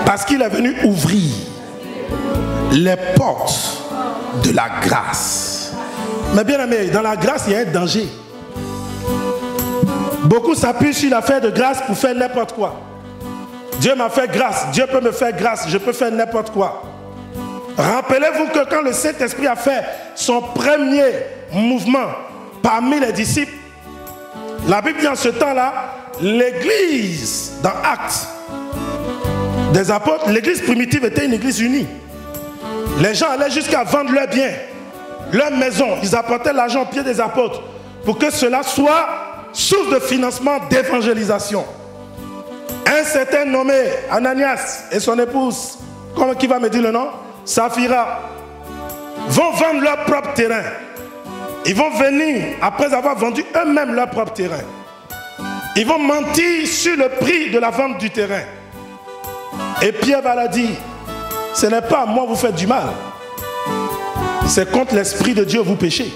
Parce qu'il est venu ouvrir les portes de la grâce. Mais bien aimé, dans la grâce, il y a un danger. Beaucoup s'appuient sur l'affaire de grâce pour faire n'importe quoi. Dieu m'a fait grâce, Dieu peut me faire grâce, je peux faire n'importe quoi. Rappelez-vous que quand le Saint-Esprit a fait son premier mouvement parmi les disciples, la Bible dit en ce temps-là, l'église, dans Actes des apôtres, l'église primitive était une église unie. Les gens allaient jusqu'à vendre leurs biens, leurs maisons, ils apportaient l'argent au pied des apôtres pour que cela soit source de financement d'évangélisation. Un certain nommé Ananias et son épouse, qui va me dire le nom? Saphira, vont vendre leur propre terrain. Ils vont venir, après avoir vendu eux-mêmes leur propre terrain. Ils vont mentir sur le prix de la vente du terrain. Et Pierre va leur dire, ce n'est pas à moi vous faites du mal. C'est contre l'Esprit de Dieu vous péchez.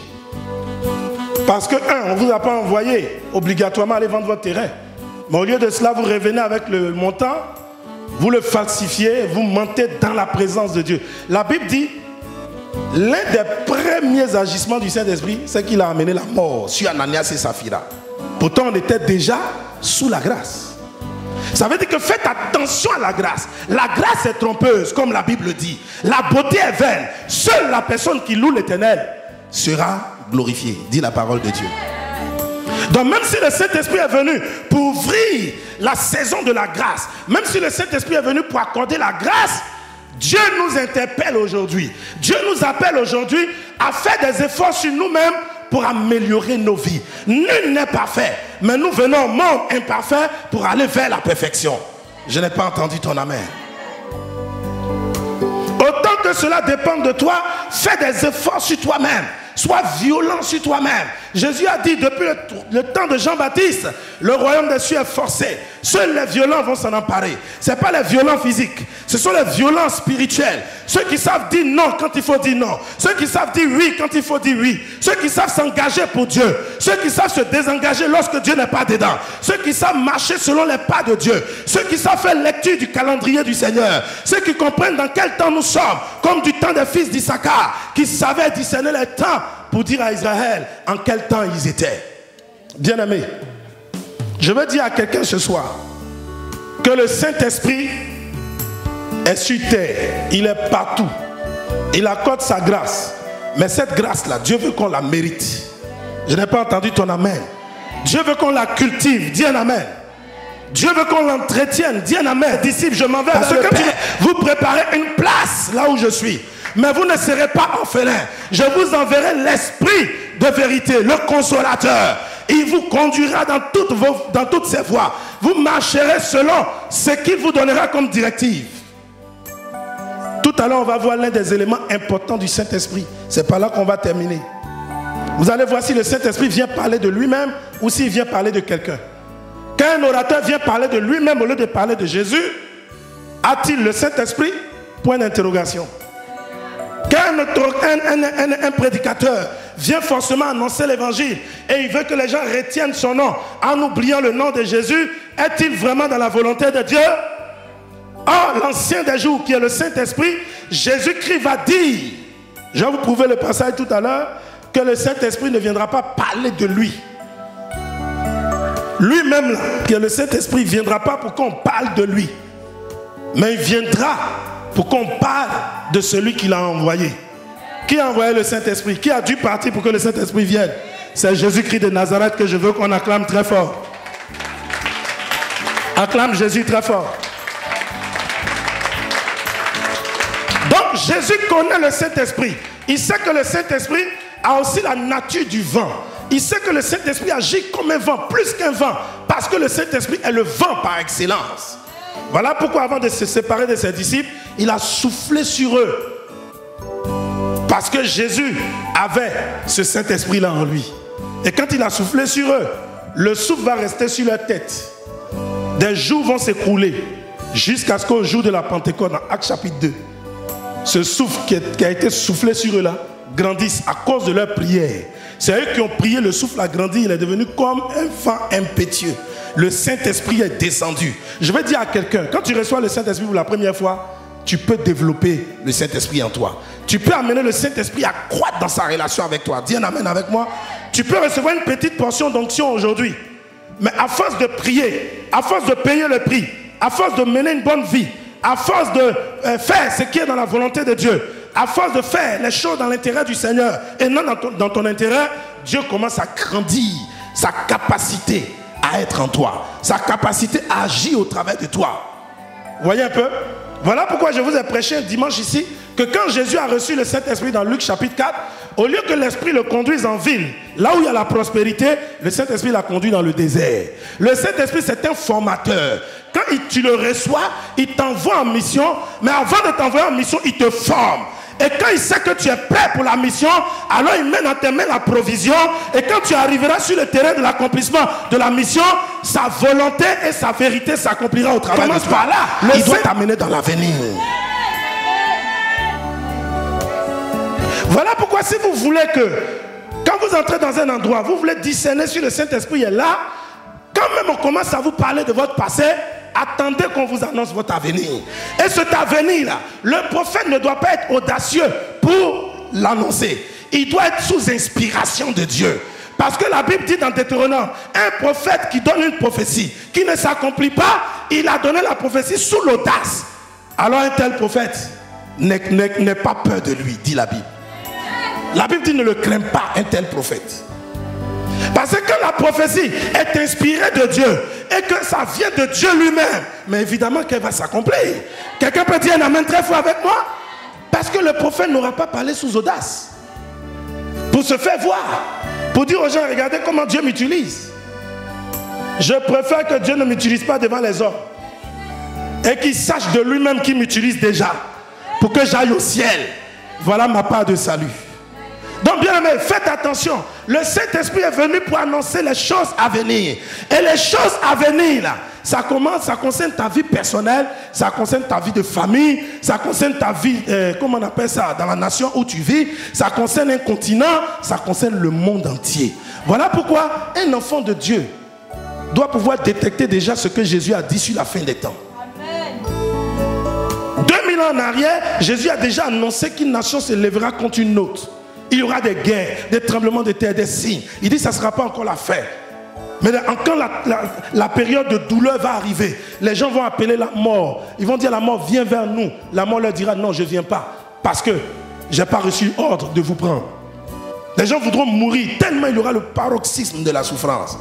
Parce que, on ne vous a pas envoyé obligatoirement aller vendre votre terrain. Mais au lieu de cela, vous revenez avec le montant, vous le falsifiez, vous mentez dans la présence de Dieu. La Bible dit, l'un des premiers agissements du Saint-Esprit, c'est qu'il a amené la mort sur Ananias et Saphira. Pourtant, on était déjà sous la grâce. Ça veut dire que faites attention à la grâce. La grâce est trompeuse, comme la Bible dit. La beauté est vaine. Seule la personne qui loue l'Éternel sera glorifiée, dit la parole de Dieu. Donc même si le Saint-Esprit est venu pour ouvrir la saison de la grâce, même si le Saint-Esprit est venu pour accorder la grâce, Dieu nous interpelle aujourd'hui. Dieu nous appelle aujourd'hui à faire des efforts sur nous-mêmes pour améliorer nos vies. Nul n'est parfait, mais nous venons au monde imparfait pour aller vers la perfection. Je n'ai pas entendu ton amen. Autant que cela dépend de toi, fais des efforts sur toi-même. Sois violent sur toi-même. Jésus a dit depuis le temps de Jean-Baptiste, le royaume des cieux est forcé. Seuls les violents vont s'en emparer. Ce n'est pas les violents physiques, ce sont les violents spirituels. Ceux qui savent dire non quand il faut dire non. Ceux qui savent dire oui quand il faut dire oui. Ceux qui savent s'engager pour Dieu. Ceux qui savent se désengager lorsque Dieu n'est pas dedans. Ceux qui savent marcher selon les pas de Dieu. Ceux qui savent faire lecture du calendrier du Seigneur. Ceux qui comprennent dans quel temps nous sommes, comme du temps des fils d'Issachar, qui savaient discerner les temps pour dire à Israël en quel temps ils étaient. Bien-aimés, je veux dire à quelqu'un ce soir que le Saint-Esprit est sur terre, il est partout, il accorde sa grâce, mais cette grâce-là, Dieu veut qu'on la mérite. Je n'ai pas entendu ton amen. Dieu veut qu'on la cultive, dis un amen. Dieu veut qu'on l'entretienne, dis un amen. Disciples, je m'en vais parce que vous préparez une place là où je suis. Mais vous ne serez pas orphelins. Je vous enverrai l'Esprit de vérité, le consolateur. Il vous conduira dans toutes ses voies. Vous marcherez selon ce qu'il vous donnera comme directive. Tout à l'heure, on va voir l'un des éléments importants du Saint-Esprit. C'est par là qu'on va terminer. Vous allez voir si le Saint-Esprit vient parler de lui-même ou s'il vient parler de quelqu'un. Quand un orateur vient parler de lui-même au lieu de parler de Jésus, a-t-il le Saint-Esprit? Point d'interrogation. Quand un prédicateur vient forcément annoncer l'évangile et il veut que les gens retiennent son nom en oubliant le nom de Jésus, est-il vraiment dans la volonté de Dieu? Or, l'ancien des jours qui est le Saint-Esprit, Jésus-Christ va dire, je vais vous prouver le passage tout à l'heure, que le Saint-Esprit ne viendra pas parler de lui. Lui-même, qui est le Saint-Esprit, ne viendra pas pour qu'on parle de lui, mais il viendra pour qu'on parle de celui qui l'a envoyé. Qui a envoyé le Saint-Esprit? Qui a dû partir pour que le Saint-Esprit vienne? C'est Jésus-Christ de Nazareth que je veux qu'on acclame très fort. Acclame Jésus très fort. Donc Jésus connaît le Saint-Esprit. Il sait que le Saint-Esprit a aussi la nature du vent. Il sait que le Saint-Esprit agit comme un vent, plus qu'un vent, parce que le Saint-Esprit est le vent par excellence. Voilà pourquoi avant de se séparer de ses disciples, il a soufflé sur eux. Parce que Jésus avait ce Saint-Esprit-là en lui. Et quand il a soufflé sur eux, le souffle va rester sur leur tête. Des jours vont s'écrouler jusqu'à ce qu'au jour de la Pentecôte, dans Actes chapitre 2, ce souffle qui a été soufflé sur eux là, grandisse à cause de leur prière. C'est eux qui ont prié, le souffle a grandi, il est devenu comme un vent impétueux. le Saint-Esprit est descendu. Je vais dire à quelqu'un, quand tu reçois le Saint-Esprit pour la première fois, tu peux développer le Saint-Esprit en toi. Tu peux amener le Saint-Esprit à croître dans sa relation avec toi. Dis un amen avec moi. Tu peux recevoir une petite portion d'onction aujourd'hui. Mais à force de prier, à force de payer le prix, à force de mener une bonne vie, à force de faire ce qui est dans la volonté de Dieu, à force de faire les choses dans l'intérêt du Seigneur et non dans ton intérêt, Dieu commence à grandir sa capacité à être en toi, sa capacité à agir au travers de toi. Voyez un peu? Voilà pourquoi je vous ai prêché un dimanche ici que quand Jésus a reçu le Saint-Esprit dans Luc chapitre 4, au lieu que l'Esprit le conduise en ville, là où il y a la prospérité, le Saint-Esprit l'a conduit dans le désert. Le Saint-Esprit, c'est un formateur. Quand tu le reçois, il t'envoie en mission, mais avant de t'envoyer en mission, il te forme. Et quand il sait que tu es prêt pour la mission, alors il met dans tes mains la provision. Et quand tu arriveras sur le terrain de l'accomplissement de la mission, sa volonté et sa vérité s'accomplira au travail de toi. Il doit t'amener dans l'avenir. Voilà pourquoi si vous voulez que, quand vous entrez dans un endroit, vous voulez discerner si le Saint-Esprit est là, quand même on commence à vous parler de votre passé, attendez qu'on vous annonce votre avenir. Et cet avenir-là, le prophète ne doit pas être audacieux pour l'annoncer. Il doit être sous inspiration de Dieu. Parce que la Bible dit dans Deutéronome, un prophète qui donne une prophétie qui ne s'accomplit pas, il a donné la prophétie sous l'audace. Alors un tel prophète, n'aie pas peur de lui, dit la Bible. La Bible dit ne le crains pas, un tel prophète. Parce que la prophétie est inspirée de Dieu et que ça vient de Dieu lui-même, mais évidemment qu'elle va s'accomplir. Quelqu'un peut dire un amen très fort avec moi? Parce que le prophète n'aura pas parlé sous audace. Pour se faire voir. Pour dire aux gens, regardez comment Dieu m'utilise. Je préfère que Dieu ne m'utilise pas devant les hommes. Et qu'il sache de lui-même qu'il m'utilise déjà. Pour que j'aille au ciel. Voilà ma part de salut. Donc bien aimé, faites attention. Le Saint-Esprit est venu pour annoncer les choses à venir. Et les choses à venir là, ça concerne ta vie personnelle, ça concerne ta vie de famille, ça concerne ta vie, comment on appelle ça, dans la nation où tu vis, ça concerne un continent, ça concerne le monde entier. Voilà pourquoi un enfant de Dieu doit pouvoir détecter déjà ce que Jésus a dit sur la fin des temps. Amen. 2000 ans en arrière, Jésus a déjà annoncé qu'une nation se lèvera contre une autre. Il y aura des guerres, des tremblements de terre, des signes. Il dit que ça ne sera pas encore la fin. Mais quand la période de douleur va arriver, les gens vont appeler la mort. Ils vont dire à la mort, viens vers nous. La mort leur dira, non, je ne viens pas. Parce que je n'ai pas reçu ordre de vous prendre. Les gens voudront mourir tellement il y aura le paroxysme de la souffrance.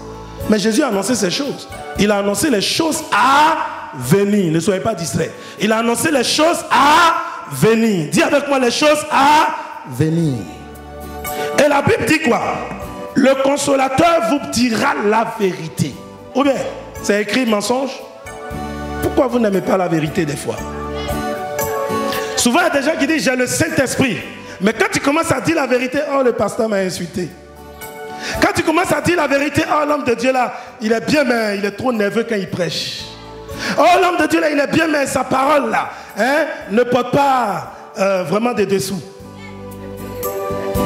Mais Jésus a annoncé ces choses. Il a annoncé les choses à venir. Ne soyez pas distraits. Il a annoncé les choses à venir. Dis avec moi les choses à venir. Et la Bible dit quoi? Le consolateur vous dira la vérité. Ou bien, c'est écrit mensonge. Pourquoi vous n'aimez pas la vérité des fois? Souvent, il y a des gens qui disent j'ai le Saint-Esprit. Mais quand tu commences à dire la vérité, oh le pasteur m'a insulté. Quand tu commences à dire la vérité, oh l'homme de Dieu là, il est bien mais il est trop nerveux quand il prêche. Oh l'homme de Dieu là, il est bien mais sa parole là, hein, ne porte pas vraiment des dessous.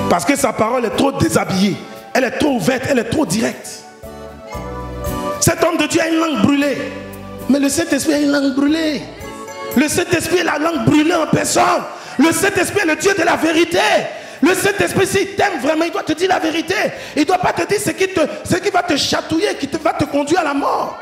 Parce que sa parole est trop déshabillée. Elle est trop ouverte, elle est trop directe. Cet homme de Dieu a une langue brûlée. Mais le Saint-Esprit a une langue brûlée. Le Saint-Esprit est la langue brûlée en personne. Le Saint-Esprit est le Dieu de la vérité. Le Saint-Esprit, s'il t'aime vraiment, il doit te dire la vérité. Il ne doit pas te dire ce qui va te chatouiller, qui va te conduire à la mort.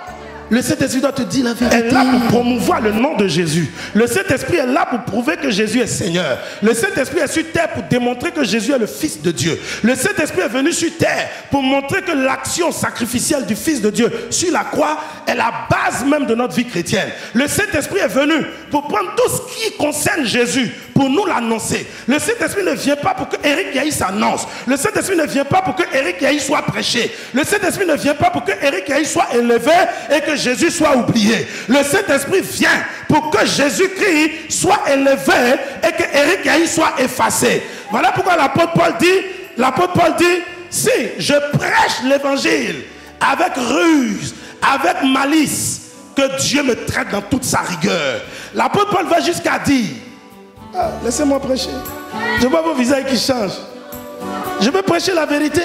Le Saint-Esprit doit te dire la vérité. Elle est là pour promouvoir le nom de Jésus. Le Saint-Esprit est là pour prouver que Jésus est Seigneur. Le Saint-Esprit est sur terre pour démontrer que Jésus est le Fils de Dieu. Le Saint-Esprit est venu sur terre pour montrer que l'action sacrificielle du Fils de Dieu sur la croix est la base même de notre vie chrétienne. Le Saint-Esprit est venu pour prendre tout ce qui concerne Jésus, pour nous l'annoncer. Le Saint-Esprit ne vient pas pour que Eric Yahi s'annonce. Le Saint-Esprit ne vient pas pour que Eric Yahi soit prêché. Le Saint-Esprit ne vient pas pour que Eric Yahi soit élevé et que Jésus soit oublié. Le Saint-Esprit vient pour que Jésus-Christ soit élevé et que Eric Yahi soit effacé. Voilà pourquoi l'apôtre Paul dit, si je prêche l'évangile avec ruse, avec malice, que Dieu me traite dans toute sa rigueur. L'apôtre Paul va jusqu'à dire, laissez-moi prêcher. Je vois vos visages qui changent. Je veux prêcher la vérité.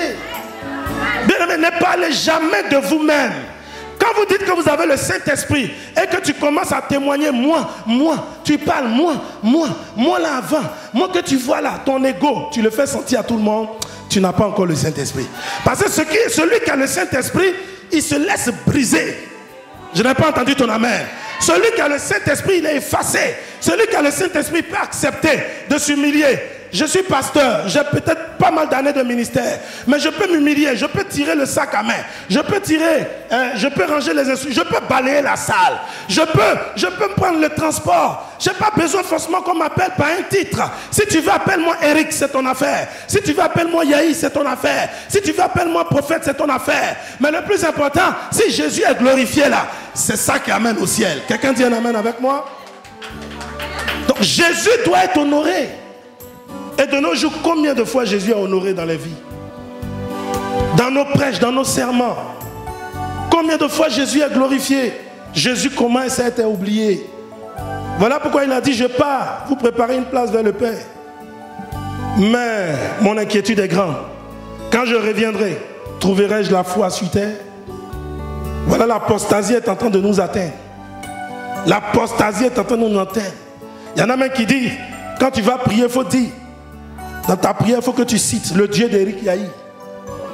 Bien aimé, ne parlez jamais de vous-même. Quand vous dites que vous avez le Saint-Esprit et que tu commences à témoigner, moi, tu parles, moi là avant, moi que tu vois là, ton ego, tu le fais sentir à tout le monde, tu n'as pas encore le Saint-Esprit. Parce que celui qui a le Saint-Esprit, il se laisse briser. Je n'ai pas entendu ton amen. Celui qui a le Saint-Esprit, il est effacé. Celui qui a le Saint-Esprit peut accepter de s'humilier. Je suis pasteur, j'ai peut-être pas mal d'années de ministère, mais je peux m'humilier, je peux tirer le sac à main, je peux ranger les instruments, je peux balayer la salle, je peux me prendre le transport. Je n'ai pas besoin forcément qu'on m'appelle par un titre. Si tu veux, appelle-moi Eric, c'est ton affaire. Si tu veux, appelle-moi Yahi, c'est ton affaire. Si tu veux, appelle-moi prophète, c'est ton affaire. Mais le plus important, si Jésus est glorifié là, c'est ça qui amène au ciel. Quelqu'un dit un amen avec moi? Donc Jésus doit être honoré. Et de nos jours, combien de fois Jésus a honoré dans les vies? Dans nos prêches, dans nos serments. Combien de fois Jésus est glorifié? Jésus commence à être oublié. Voilà pourquoi il a dit, je pars, vous préparez une place vers le Père. Mais mon inquiétude est grande. Quand je reviendrai, trouverai-je la foi sur terre? Voilà, l'apostasie est en train de nous atteindre. L'apostasie est en train de nous atteindre. Il y en a même qui disent, quand tu vas prier, il faut dire, dans ta prière, il faut que tu cites le Dieu d'Éric Yahi.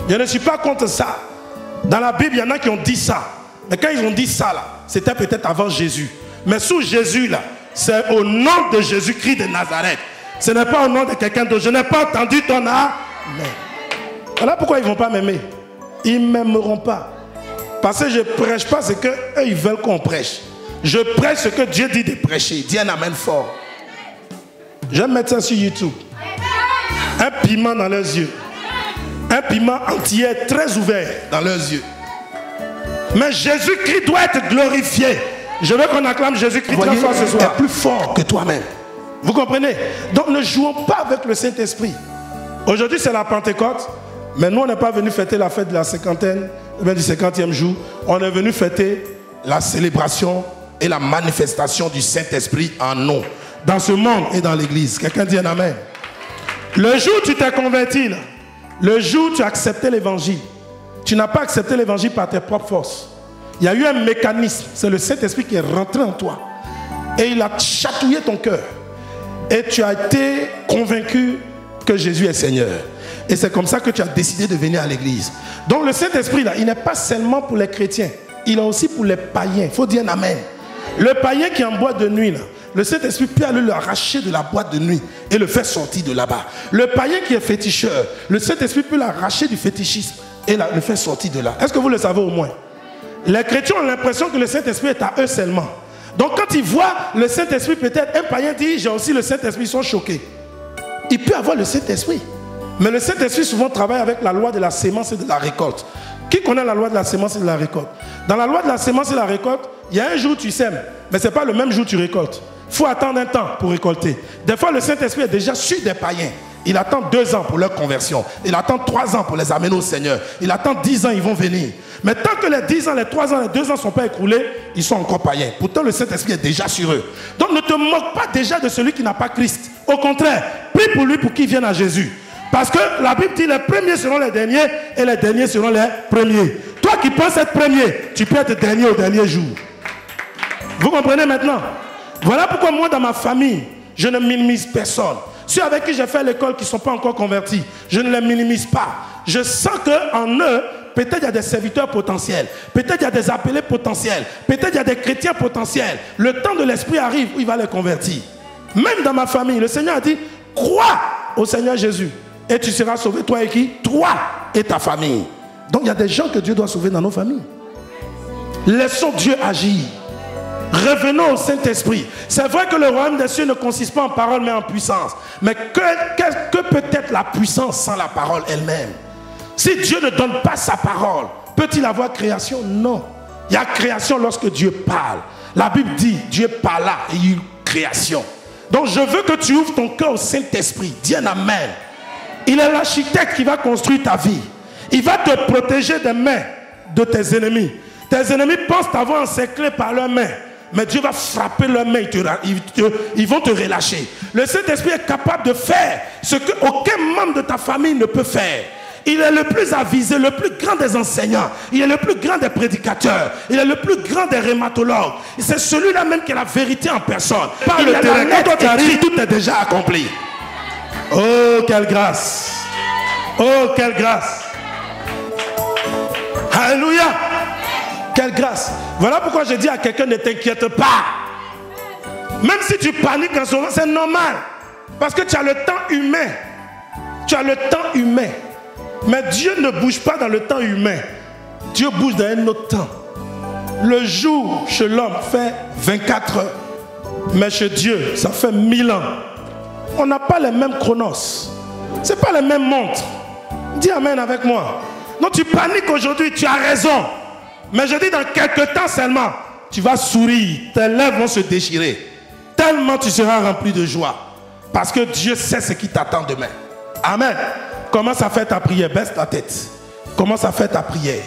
Je ne suis pas contre ça. Dans la Bible, il y en a qui ont dit ça. Mais quand ils ont dit ça, là, c'était peut-être avant Jésus. Mais sous Jésus, là, c'est au nom de Jésus-Christ de Nazareth. Ce n'est pas au nom de quelqu'un d'autre. Je n'ai pas entendu ton âme. Voilà pourquoi ils ne vont pas m'aimer. Ils ne m'aimeront pas. Parce que je ne prêche pas ce qu'eux, ils veulent qu'on prêche. Je prêche ce que Dieu dit de prêcher. Dis un amen fort. Je vais mettre ça sur YouTube. Un piment dans leurs yeux. Un piment entier, très ouvert dans leurs yeux. Mais Jésus-Christ doit être glorifié. Je veux qu'on acclame Jésus-Christ très fort ce soir. Est plus fort que toi-même. Vous comprenez? Donc ne jouons pas avec le Saint-Esprit. Aujourd'hui c'est la Pentecôte. Mais nous on n'est pas venu fêter la fête de la cinquantaine, ou bien du 50e jour. On est venu fêter la célébration et la manifestation du Saint-Esprit en nous. Dans ce monde et dans l'église. Quelqu'un dit un amen. Le jour où tu t'es converti, là, le jour où tu as accepté l'évangile, tu n'as pas accepté l'évangile par tes propres forces. Il y a eu un mécanisme, c'est le Saint-Esprit qui est rentré en toi. Et il a chatouillé ton cœur. Et tu as été convaincu que Jésus est Seigneur. Et c'est comme ça que tu as décidé de venir à l'église. Donc le Saint-Esprit, là, il n'est pas seulement pour les chrétiens. Il est aussi pour les païens. Il faut dire un amen. Le païen qui est en boîte de nuit, là, le Saint-Esprit peut aller le arracher de la boîte de nuit et le faire sortir de là-bas. Le païen qui est féticheur, le Saint-Esprit peut l'arracher du fétichisme et le faire sortir de là. Est-ce que vous le savez au moins? Les chrétiens ont l'impression que le Saint-Esprit est à eux seulement. Donc quand ils voient le Saint-Esprit, peut-être un païen dit, j'ai aussi le Saint-Esprit, ils sont choqués. Il peut avoir le Saint-Esprit. Mais le Saint-Esprit souvent travaille avec la loi de la sémence et de la récolte. Qui connaît la loi de la sémence et de la récolte? Dans la loi de la sémence et de la récolte, il y a un jour où tu sèmes, mais ce n'est pas le même jour où tu récoltes. Il faut attendre un temps pour récolter. Des fois, le Saint-Esprit est déjà sur des païens. Il attend 2 ans pour leur conversion. Il attend 3 ans pour les amener au Seigneur. Il attend 10 ans, ils vont venir. Mais tant que les 10 ans, les 3 ans, les 2 ans ne sont pas écoulés, ils sont encore païens. Pourtant, le Saint-Esprit est déjà sur eux. Donc, ne te moque pas déjà de celui qui n'a pas Christ. Au contraire, prie pour lui pour qu'il vienne à Jésus. Parce que la Bible dit les premiers seront les derniers et les derniers seront les premiers. Toi qui penses être premier, tu peux être dernier au dernier jour. Vous comprenez maintenant? Voilà pourquoi moi dans ma famille, je ne minimise personne. Ceux avec qui j'ai fait l'école qui ne sont pas encore convertis, je ne les minimise pas. Je sens qu'en eux, peut-être il y a des serviteurs potentiels, peut-être il y a des appelés potentiels, peut-être il y a des chrétiens potentiels. Le temps de l'Esprit arrive où il va les convertir. Même dans ma famille, le Seigneur a dit, crois au Seigneur Jésus et tu seras sauvé, toi et qui? Toi et ta famille. Donc il y a des gens que Dieu doit sauver dans nos familles. Laissons Dieu agir. Revenons au Saint-Esprit. C'est vrai que le royaume des cieux ne consiste pas en parole mais en puissance. Mais que peut être la puissance sans la parole elle-même? Si Dieu ne donne pas sa parole, peut-il avoir création? Non. Il y a création lorsque Dieu parle. La Bible dit, Dieu parla et il y a eu création. Donc je veux que tu ouvres ton cœur au Saint-Esprit. Dis un amen. Il est l'architecte qui va construire ta vie. Il va te protéger des mains de tes ennemis. Tes ennemis pensent t'avoir encerclé par leurs mains. Mais Dieu va frapper leurs mains, ils vont te relâcher. Le Saint-Esprit est capable de faire ce qu'aucun membre de ta famille ne peut faire. Il est le plus avisé, le plus grand des enseignants. Il est le plus grand des prédicateurs. Il est le plus grand des rhumatologues. C'est celui-là même qui est la vérité en personne. Par le terrain, quand toi tu arrives, tout est déjà accompli. Oh, quelle grâce! Oh, quelle grâce! Alléluia! Quelle grâce! Voilà pourquoi je dis à quelqu'un, ne t'inquiète pas. Même si tu paniques en ce moment, c'est normal. Parce que tu as le temps humain. Tu as le temps humain. Mais Dieu ne bouge pas dans le temps humain. Dieu bouge dans un autre temps. Le jour chez l'homme fait 24 heures. Mais chez Dieu, ça fait 1000 ans. On n'a pas les mêmes chronos. Ce n'est pas les mêmes montres. Dis amen avec moi. Non, tu paniques aujourd'hui, tu as raison. Mais je dis dans quelques temps seulement, tu vas sourire, tes lèvres vont se déchirer. Tellement tu seras rempli de joie. Parce que Dieu sait ce qui t'attend demain. Amen. Commence à faire ta prière, baisse ta tête. Commence à faire ta prière.